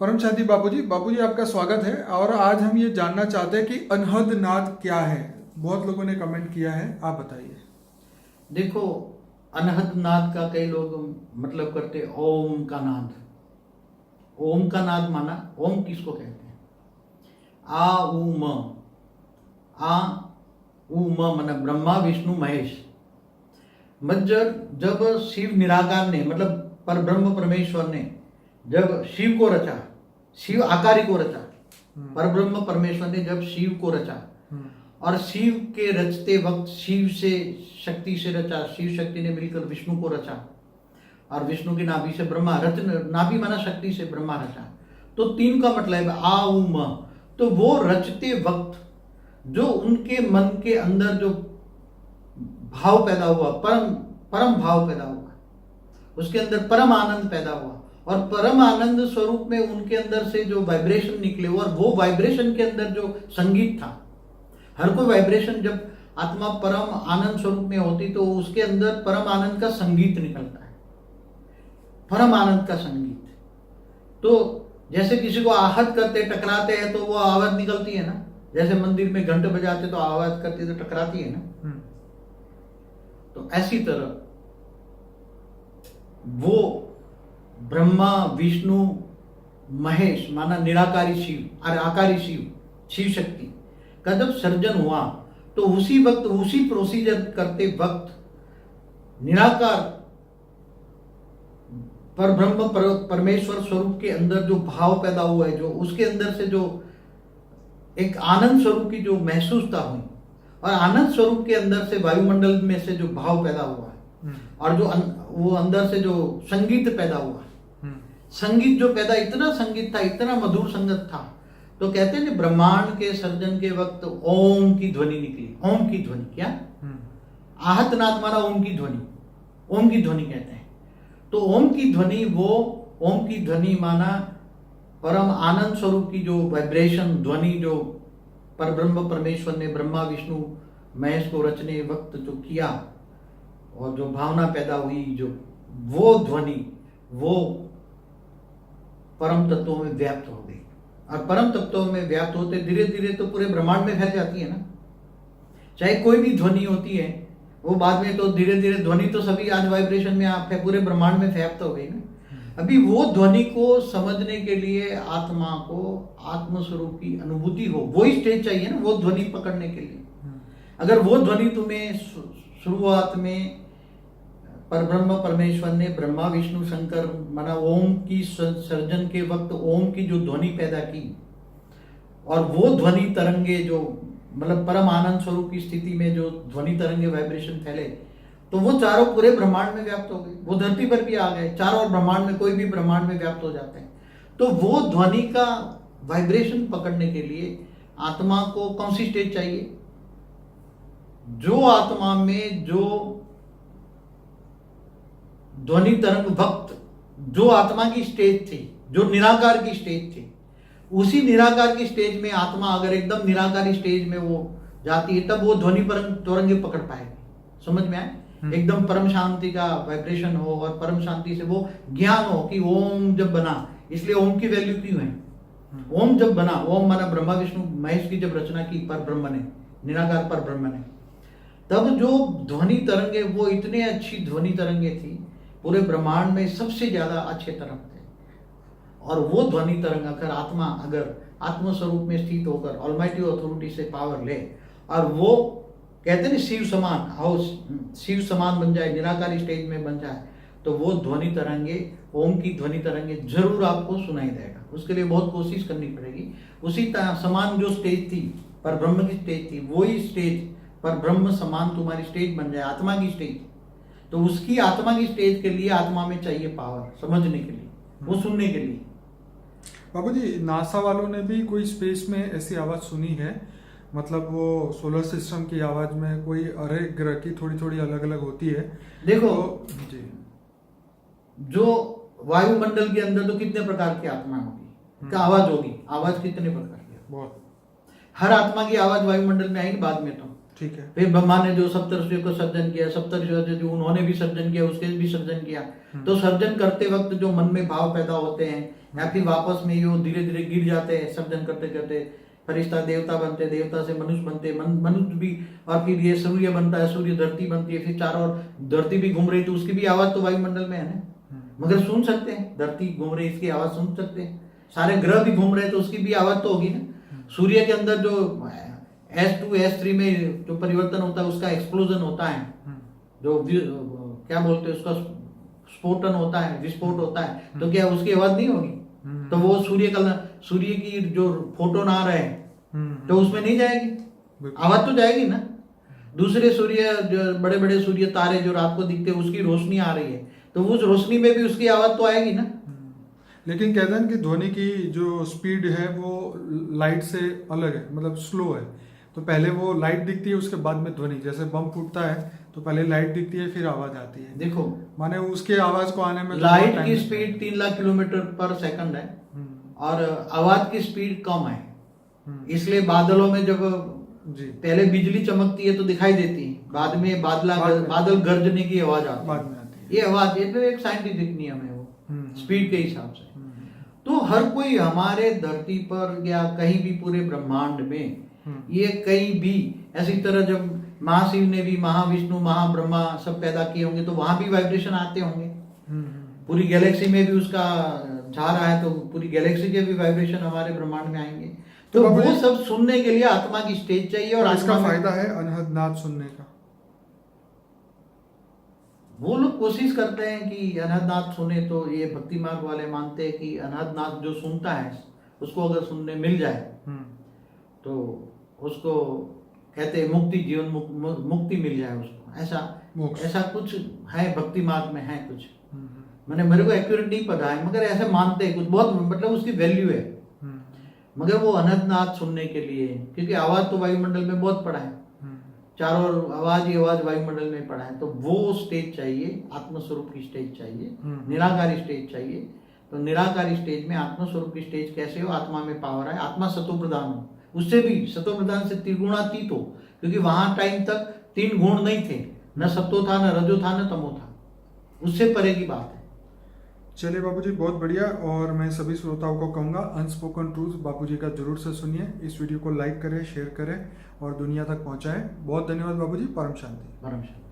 परम शांति बाबूजी आपका स्वागत है। और आज हम ये जानना चाहते हैं कि अनहद नाद क्या है। बहुत लोगों ने कमेंट किया है, आप बताइए। देखो, अनहद नाद का कई लोग मतलब करते ओम का नाद। ओम का नाद माना, ओम किसको कहते हैं? आ उ म। आ उ म माना ब्रह्मा विष्णु महेश। जब शिव निराकार ने मतलब पर ब्रह्म परमेश्वर ने जब शिव को रचा, शिव आकारी को रचा, पर ब्रह्म परमेश्वर ने जब शिव को रचा और शिव के रचते वक्त शिव से शक्ति से रचा, शिव शक्ति ने मिलकर विष्णु को रचा और विष्णु की नाभि से ब्रह्मा नाभि माना शक्ति से ब्रह्मा रचा। तो तीन का मतलब है आ उ म। तो वो रचते वक्त जो उनके मन के अंदर जो भाव पैदा हुआ, परम भाव पैदा हुआ, उसके अंदर परम आनंद पैदा हुआ और परम आनंद स्वरूप में उनके अंदर से जो वाइब्रेशन निकले और वो वाइब्रेशन के अंदर जो संगीत था। हर कोई वाइब्रेशन जब आत्मा परम आनंद स्वरूप में होती तो उसके अंदर परम आनंद का संगीत निकलता है, परम आनंद का संगीत। तो जैसे किसी को आहत करते टकराते हैं तो वो आवाज निकलती है ना, जैसे मंदिर में घंटे बजाते तो आवाज करती तो टकराती है ना। तो ऐसी तरह वो ब्रह्मा विष्णु महेश माना निराकारी शिव और आकारी शिव, शिव शक्ति का जब सर्जन हुआ तो उसी वक्त उसी प्रोसीजर करते वक्त निराकार पर ब्रह्म परमेश्वर स्वरूप के अंदर जो भाव पैदा हुआ है, जो उसके अंदर से जो एक आनंद स्वरूप की जो महसूसता हुई और आनंद स्वरूप के अंदर से वायुमंडल में से जो भाव पैदा हुआ है और जो वो अंदर से जो संगीत पैदा हुआ, संगीत जो पैदा, इतना संगीत था, इतना मधुर संगत था। तो कहते हैं ब्रह्मांड के सर्जन के वक्त ओम की ध्वनि निकली। ओम की ध्वनि क्या? आहत नाद माना ओम की ध्वनि, ओम की ध्वनि कहते हैं। तो ओम की ध्वनि, वो ओम की ध्वनि माना परम आनंद स्वरूप की जो वाइब्रेशन ध्वनि जो पर ब्रह्म परमेश्वर ने ब्रह्मा विष्णु महेश को रचने वक्त जो किया और जो भावना पैदा हुई, जो वो ध्वनि वो परम तत्वों में व्याप्त हो गई और परम तत्वों में व्याप्त होते धीरे धीरे तो पूरे ब्रह्मांड में फैल जाती है ना। चाहे कोई भी ध्वनि होती है वो बाद में तो धीरे धीरे ध्वनि तो सभी आज वाइब्रेशन में आप पूरे ब्रह्मांड में व्याप्त हो गई ना। अभी वो ध्वनि को समझने के लिए आत्मा को आत्म स्वरूप की अनुभूति हो, वो ही स्टेज चाहिए ना वो ध्वनि पकड़ने के लिए। अगर वो ध्वनि तुम्हें शुरुआत में पर ब्रह्म परमेश्वर ने ब्रह्मा विष्णु शंकर माना ओम की सर्जन के वक्त ओम की जो ध्वनि पैदा की और वो ध्वनि तरंगे जो मतलब परम आनंद स्वरूप की स्थिति में जो ध्वनि तरंगे वाइब्रेशन फैले तो वो चारों पूरे ब्रह्मांड में व्याप्त हो गए, वो धरती पर भी आ गए, चारों ब्रह्मांड में कोई भी ब्रह्मांड में व्याप्त हो जाते हैं। तो वो ध्वनि का वाइब्रेशन पकड़ने के लिए आत्मा को कौन सी स्टेज चाहिए? जो आत्मा में जो ध्वनि तरंग वक्त जो आत्मा की स्टेज थी, जो निराकार की स्टेज थी, उसी निराकार की स्टेज में आत्मा अगर एकदम निराकारी स्टेज में वो जाती है तब वो ध्वनि तरंगे पकड़ पाएगी। समझ में आए? एकदम परम शांति का वाइब्रेशन हो और परम शांति से वो ज्ञान हो कि ओम जब बना, इसलिए ओम की वैल्यू क्यों है? ओम जब बना, ओम माना ब्रह्मा विष्णु महेश की जब रचना की पर ब्रह्म ने, निराकार पर ब्रह्म ने, तब जो ध्वनि तरंगे वो इतने अच्छी ध्वनि तरंगे थी, पूरे ब्रह्मांड में सबसे ज्यादा अच्छे तरंग थे। और वो ध्वनि तरंग अगर आत्म स्वरूप में स्थित होकर ऑलमाइटी अथॉरिटी से पावर ले और वो कहते हैं शिव समान हो, शिव समान बन जाए, निराकारी स्टेज में बन जाए, तो वो ध्वनि तरंगे, ओम की ध्वनि तरंगे जरूर आपको सुनाई देगा। उसके लिए बहुत कोशिश करनी पड़ेगी। उसी समान जो स्टेज थी पर ब्रह्म की स्टेज थी, वही स्टेज पर ब्रह्म समान तुम्हारी स्टेज बन जाए, आत्मा की स्टेज। तो उसकी आत्मा की स्टेज के लिए आत्मा में चाहिए पावर, समझने के लिए, वो सुनने के लिए। बाबूजी, नासा वालों ने भी कोई स्पेस में ऐसी आवाज सुनी है? मतलब वो सोलर सिस्टम की आवाज में कोई अरे ग्रह की थोड़ी थोड़ी अलग अलग होती है। देखो तो, जी, जो वायुमंडल के अंदर तो कितने प्रकार की आत्मा होगी, क्या आवाज होगी? आवाज कितने प्रकार की? बहुत। हर आत्मा की आवाज वायुमंडल में आएगी बाद में। तो ठीक है। फिर ब्रह्मा ने जो सप्तर्षियों को सर्जन किया, सप्तर्षियों जो उन्होंने भी सर्जन किया, उसके भी सर्जन किया। तो सर्जन करते वक्त जो मन में भाव पैदा होते हैं या फिर वापस में ये वो धीरे धीरे गिर जाते हैं सर्जन करते करते, फरिश्ता देवता बनते, देवता से मनुष्य बनते, मनुष्य भी, और फिर ये सूर्य बनता है, सूर्य धरती बनती है, फिर चारों ओर धरती भी घूम रही, तो उसकी भी आवाज तो वायुमंडल में है ना, मगर सुन सकते हैं, धरती घूम रही इसकी आवाज सुन सकते हैं, सारे ग्रह भी घूम रहे तो उसकी भी आवाज तो होगी ना। सूर्य के अंदर जो S2 S3 में जो परिवर्तन होता है उसका एक्सप्लोजन होता है, जो क्या बोलते हैं उसका स्फोटन होता है, विस्फोट होता है, तो क्या उसकी आवाज नहीं होगी? तो वो सूर्य की जो फोटोन आ रहे हैं तो उसमें नहीं जाएगी, आवाज तो जाएगी ना। दूसरे सूर्य जो बड़े बड़े सूर्य तारे जो रात को दिखते हैं उसकी रोशनी आ रही है, तो उस रोशनी में भी उसकी आवाज तो आएगी ना। लेकिन कहते हैं कि ध्वनि की जो स्पीड है वो लाइट से अलग है, मतलब स्लो है। तो पहले वो लाइट दिखती है, उसके बाद में ध्वनि, जैसे बम फूटता है तो पहले लाइट दिखती है फिर आवाज आती है। देखो माने उसके आवाज को आने में लाइट की स्पीड 3 लाख किलोमीटर पर सेकंड है और आवाज की स्पीड कम है, इसलिए बादलों में जब जी पहले बिजली चमकती है तो दिखाई देती है, बाद में बादल गरजने की आवाज आती है। ये आवाज, ये तो एक साइंटिफिक नियम है वो स्पीड के हिसाब से। तो हर कोई हमारे धरती पर या कहीं भी पूरे ब्रह्मांड में, ये कहीं भी ऐसी तरह जब महाशिव ने भी महाविष्णु महाब्रह्मा सब पैदा किए होंगे तो वहां भी वाइब्रेशन आते होंगे। पूरी गैलेक्सी में भी उसका जा रहा है तो पूरी गैलेक्सी के भी वाइब्रेशन हमारे ब्रह्मांड में आएंगे। तो वो सब सुनने के लिए आत्मा की स्टेज चाहिए। और इसका फायदा है अनहद नाद सुनने का। वो लोग कोशिश करते हैं कि अनहद नाद सुने, तो ये भक्ति मार्ग वाले मानते हैं कि अनहद नाद जो सुनता है उसको अगर सुनने मिल जाए तो उसको कहते हैं मुक्ति, जीवन मुक्ति मिल जाए उसको। ऐसा कुछ है भक्ति मार्ग में, है कुछ, मैंने मेरे को एक्यूरेट नहीं पता है, मगर ऐसे मानते हैं कुछ, बहुत मतलब उसकी वैल्यू है। मगर वो अनहद नाद सुनने के लिए, क्योंकि आवाज तो वायुमंडल में बहुत पड़ा है, चारों ओर आवाज ही आवाज वायुमंडल में पड़ा है, तो वो स्टेज चाहिए, आत्मस्वरूप की स्टेज चाहिए, निराकारी स्टेज चाहिए। तो निराकारी स्टेज में आत्मस्वरूप की स्टेज कैसे हो? आत्मा में पावर है, आत्मा सतो प्रधान हो, उससे भी सतो प्रधान से त्रिगुणातीत हो, क्योंकि वहां टाइम तक 3 गुण नहीं थे, न सत्तो था, न रजो था, न तमो था, उससे परे की बात है। चलिए बाबूजी, बहुत बढ़िया। और मैं सभी श्रोताओं को कहूँगा अनस्पोकन ट्रूथ बाबूजी का जरूर से सुनिए, इस वीडियो को लाइक करें, शेयर करें और दुनिया तक पहुँचाएं। बहुत धन्यवाद बाबूजी। परम शांति। परम शांति।